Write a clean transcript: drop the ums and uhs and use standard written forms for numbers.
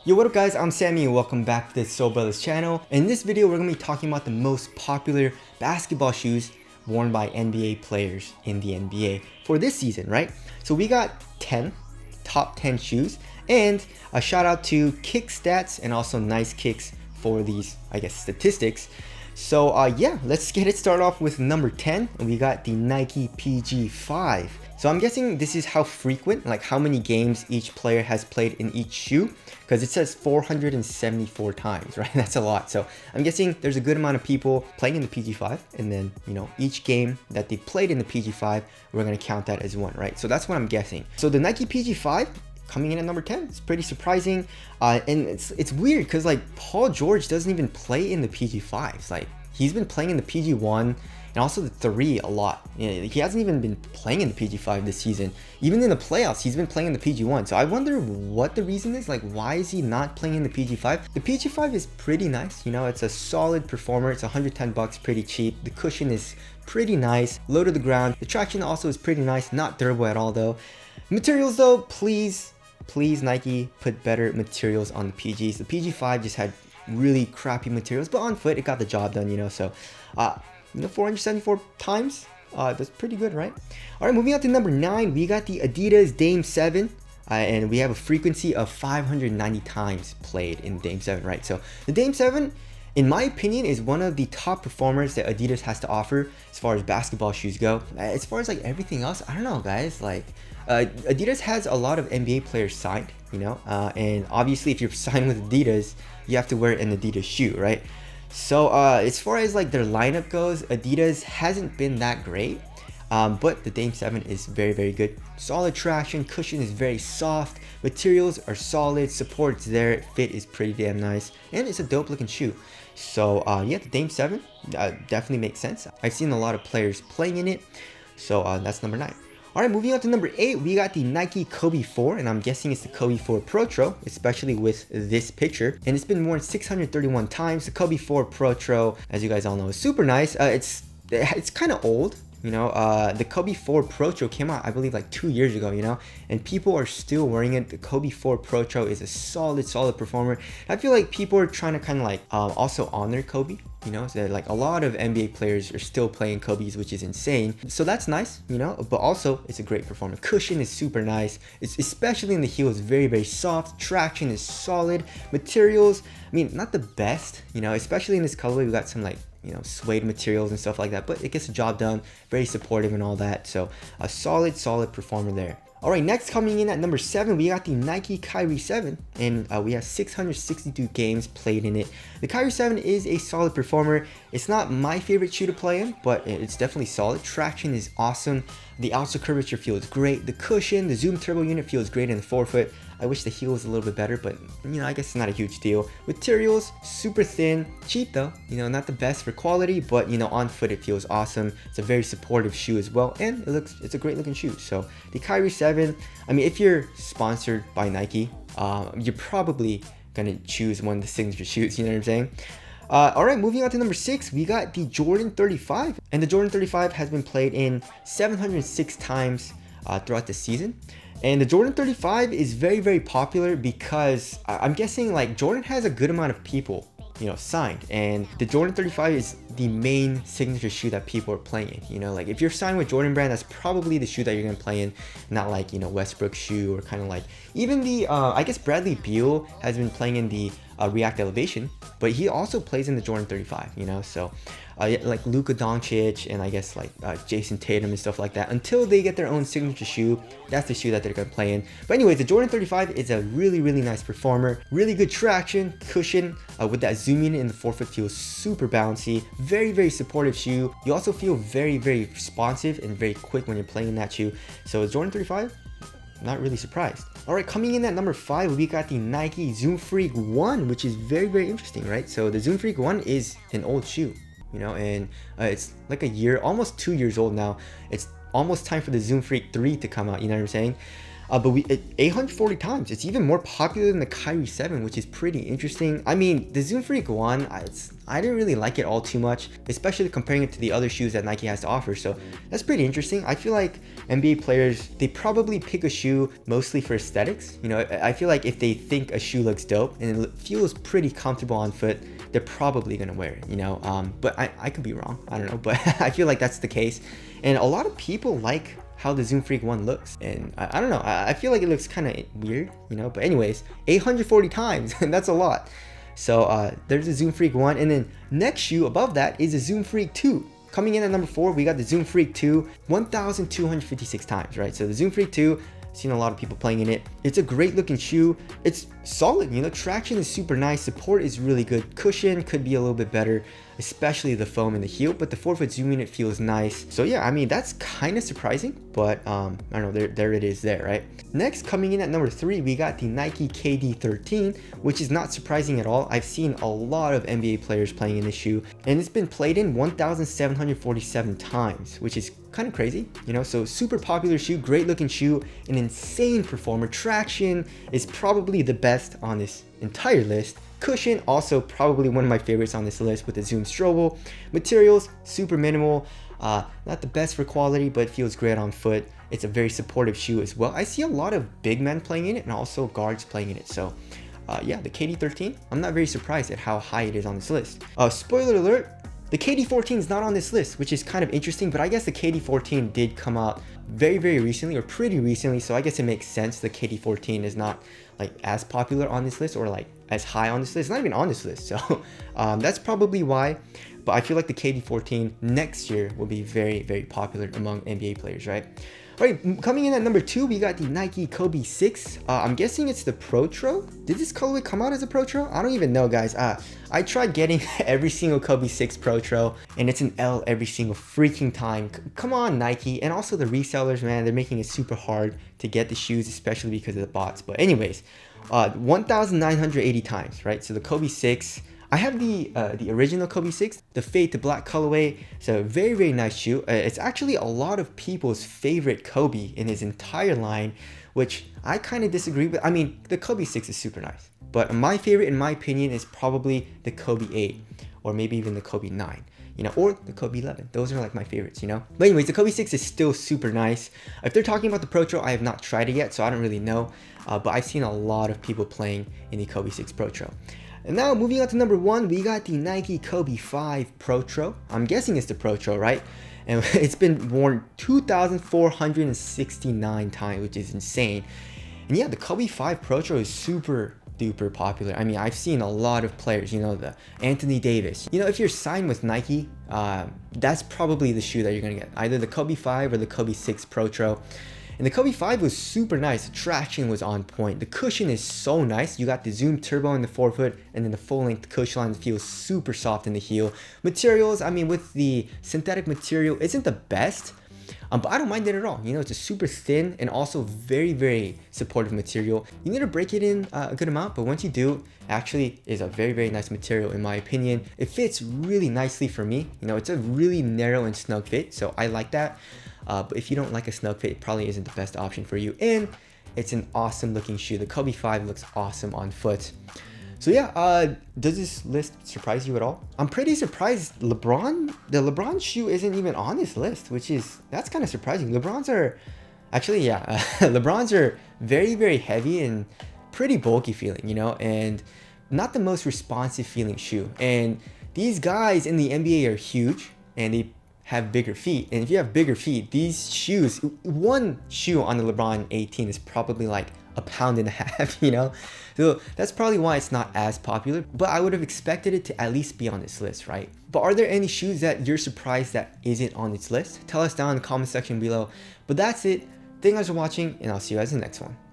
Yo, what up guys, I'm Sammy and welcome back to the Soul Brothers channel. In this video, we're going to be talking about the most popular basketball shoes worn by NBA players in the NBA for this season, right? So we got top 10 shoes, and a shout out to Kick Stats and also Nice Kicks for these, I guess, statistics. So yeah, let's get it started off with number 10, and we got the Nike PG5. So I'm guessing this is how frequent, like how many games each player has played in each shoe, because it says 474 times, right? That's a lot. So I'm guessing there's a good amount of people playing in the PG5, and then, you know, each game that they played in the PG5, we're gonna count that as one, right? So that's what I'm guessing. So the Nike PG5 coming in at number 10, it's pretty surprising. And it's weird because like Paul George doesn't even play in the PG5s. Like he's been playing in the PG1 and also the 3 a lot. You know, he hasn't even been playing in the PG5 this season. Even in the playoffs, he's been playing in the PG1. So I wonder what the reason is. Like, why is he not playing in the PG5? The PG5 is pretty nice. You know, it's a solid performer. It's 110 bucks, pretty cheap. The cushion is pretty nice, low to the ground. The traction also is pretty nice, not durable at all though. Materials though, please Nike, put better materials on the PGs. The PG5 just had really crappy materials, but on foot it got the job done, you know. So you know, 474 times, that's pretty good, right? All right, moving on to number 9, we got the Adidas Dame 7, and we have a frequency of 590 times played in Dame 7, right? So the Dame 7, in my opinion, is one of the top performers that Adidas has to offer as far as basketball shoes go. As far as like everything else, I don't know, guys. Like Adidas has a lot of NBA players signed, you know, and obviously if you're signed with Adidas, you have to wear an Adidas shoe, right? So as far as like their lineup goes, Adidas hasn't been that great, but the Dame 7 is very good. Solid traction, cushion is very soft, materials are solid, support's there, fit is pretty damn nice, and it's a dope looking shoe. So yeah, the Dame 7 definitely makes sense. I've seen a lot of players playing in it, so that's number 9. Alright, moving on to number 8, we got the Nike Kobe 4, and I'm guessing it's the Kobe 4 Pro Tro, especially with this picture. And it's been worn 631 times. The Kobe 4 Pro Tro, as you guys all know, is super nice. It's kind of old, you know. The Kobe 4 Pro Tro came out, I believe, like 2 years ago, you know, and people are still wearing it. The Kobe 4 Pro Tro is a solid performer. I feel like people are trying to kind of like also honor Kobe. You know, so like a lot of NBA players are still playing Kobe's, which is insane. So that's nice, you know, but also it's a great performance. Cushion is super nice. It's especially in the heel, is very soft. Traction is solid. Materials, I mean, not the best, you know, especially in this colorway. We got some like, you know, suede materials and stuff like that, but it gets the job done. Very supportive and all that. So a solid performer there. All right, next coming in at number 7, we got the Nike Kyrie 7, and we have 662 games played in it. The Kyrie 7 is a solid performer. It's not my favorite shoe to play in, but it's definitely solid. Traction is awesome. The outsole curvature feels great. The cushion, the Zoom Turbo unit feels great in the forefoot. I wish the heel was a little bit better, but you know, I guess it's not a huge deal. Materials, super thin, cheap though. You know, not the best for quality, but you know, on foot it feels awesome. It's a very supportive shoe as well, and it's a great looking shoe. So the Kyrie 7, I mean, if you're sponsored by Nike, you're probably gonna choose one of the signature shoes. You know what I'm saying? All right, moving on to number 6, we got the Jordan 35, and the Jordan 35 has been played in 706 times throughout the season. And the Jordan 35 is very popular because I'm guessing like Jordan has a good amount of people, you know, signed, and the Jordan 35 is the main signature shoe that people are playing in. You know, like if you're signed with Jordan brand, that's probably the shoe that you're gonna play in, not like, you know, Westbrook shoe, or kind of like even the I guess Bradley Beal has been playing in the React Elevation, but he also plays in the Jordan 35, you know. So like Luka Doncic and I guess like Jason Tatum and stuff like that, until they get their own signature shoe, that's the shoe that they're gonna play in. But anyways, the Jordan 35 is a really nice performer. Really good traction, cushion, with that zoom unit in the forefoot feels super bouncy. Very supportive shoe. You also feel very responsive and very quick when you're playing in that shoe. So Jordan 35, not really surprised. All right, coming in at number 5, we got the Nike Zoom Freak 1, which is very interesting, right? So the Zoom Freak 1 is an old shoe, you know, and it's like a year, almost 2 years old now. It's almost time for the Zoom Freak 3 to come out, you know what I'm saying? But 840 times. It's even more popular than the Kyrie 7, which is pretty interesting. I mean, the Zoom Freak 1, I didn't really like it all too much, especially comparing it to the other shoes that Nike has to offer. So that's pretty interesting. I feel like NBA players, they probably pick a shoe mostly for aesthetics. You know, I feel like if they think a shoe looks dope and it feels pretty comfortable on foot, they're probably gonna wear it, you know. But I could be wrong. I don't know, but I feel like that's the case. And a lot of people like how the Zoom Freak 1 looks, and I don't know, I feel like it looks kind of weird, you know. But anyways, 840 times, and that's a lot. So there's the Zoom Freak 1, and then next shoe above that is the Zoom Freak 2. Coming in at number 4, we got the Zoom Freak 2, 1,256 times, right? So the Zoom Freak 2, seen a lot of people playing in it. It's a great looking shoe. It's solid, you know, traction is super nice, support is really good, cushion could be a little bit better, especially the foam in the heel, but the forefoot zoom unit feels nice. So yeah, I mean, that's kind of surprising, but I don't know, there it is there, right? Next, coming in at number 3, we got the Nike KD13, which is not surprising at all. I've seen a lot of NBA players playing in this shoe, and it's been played in 1,747 times, which is kind of crazy, you know. So super popular shoe, great looking shoe, an insane performer. Traction is probably the best on this entire list. Cushion, also probably one of my favorites on this list with the Zoom Strobel. Materials, super minimal, not the best for quality, but feels great on foot. It's a very supportive shoe as well. I see a lot of big men playing in it and also guards playing in it. So yeah, the KD13, I'm not very surprised at how high it is on this list. Spoiler alert, the KD14 is not on this list, which is kind of interesting, but I guess the KD14 did come out very, very recently, or pretty recently, so I guess it makes sense the KD14 is not like as popular on this list, or like as high on this list. It's not even on this list, so that's probably why. But I feel like the KD14 next year will be very, very popular among NBA players, right? All right, coming in at number 2, we got the Nike Kobe 6. I'm guessing it's the Pro Tro. Did this colorway come out as a Pro Tro? I don't even know, guys. I tried getting every single Kobe 6 Pro Tro, and it's an L every single freaking time. Come on, Nike. And also the resellers, man, they're making it super hard to get the shoes, especially because of the bots. But anyways, 1,980 times, right? So the Kobe 6, I have the original Kobe 6, the fade to black colorway. It's a very, very nice shoe. It's actually a lot of people's favorite Kobe in his entire line, which I kind of disagree with. I mean, the Kobe 6 is super nice, but my favorite, in my opinion, is probably the Kobe 8, or maybe even the Kobe 9, you know, or the Kobe 11. Those are like my favorites, you know. But anyways, the Kobe 6 is still super nice. If they're talking about the Pro Tro, I have not tried it yet, so I don't really know. But I've seen a lot of people playing in the Kobe 6 Pro Tro. And now moving on to number 1, we got the Nike Kobe 5 Pro Tro. I'm guessing it's the Pro Tro, right? And it's been worn 2,469 times, which is insane. And yeah, the Kobe 5 Pro Tro is super duper popular. I mean, I've seen a lot of players, you know, the Anthony Davis. You know, if you're signed with Nike, that's probably the shoe that you're gonna get, either the Kobe 5 or the Kobe 6 Pro Tro. And the Kobe 5 was super nice. The traction was on point. The cushion is so nice. You got the Zoom Turbo in the forefoot, and then the full-length cushion line feels super soft in the heel. Materials, I mean, with the synthetic material, isn't the best, but I don't mind it at all. You know, it's a super thin and also very, very supportive material. You need to break it in a good amount, but once you do, actually is a very, very nice material in my opinion. It fits really nicely for me. You know, it's a really narrow and snug fit, so I like that. But if you don't like a snug fit, it probably isn't the best option for you. And it's an awesome looking shoe. The Kobe 5 looks awesome on foot. So yeah, does this list surprise you at all? I'm pretty surprised the LeBron shoe isn't even on this list, that's kind of surprising. LeBrons are, actually, yeah, LeBrons are very, very heavy and pretty bulky feeling, you know, and not the most responsive feeling shoe. And these guys in the NBA are huge, and they have bigger feet, and if you have bigger feet, these shoes, one shoe on the LeBron 18 is probably like a pound and a half, you know. So that's probably why it's not as popular, but I would have expected it to at least be on this list, right? But are there any shoes that you're surprised that isn't on this list? Tell us down in the comment section below. But that's it. Thank you guys for watching, and I'll see you guys in the next one.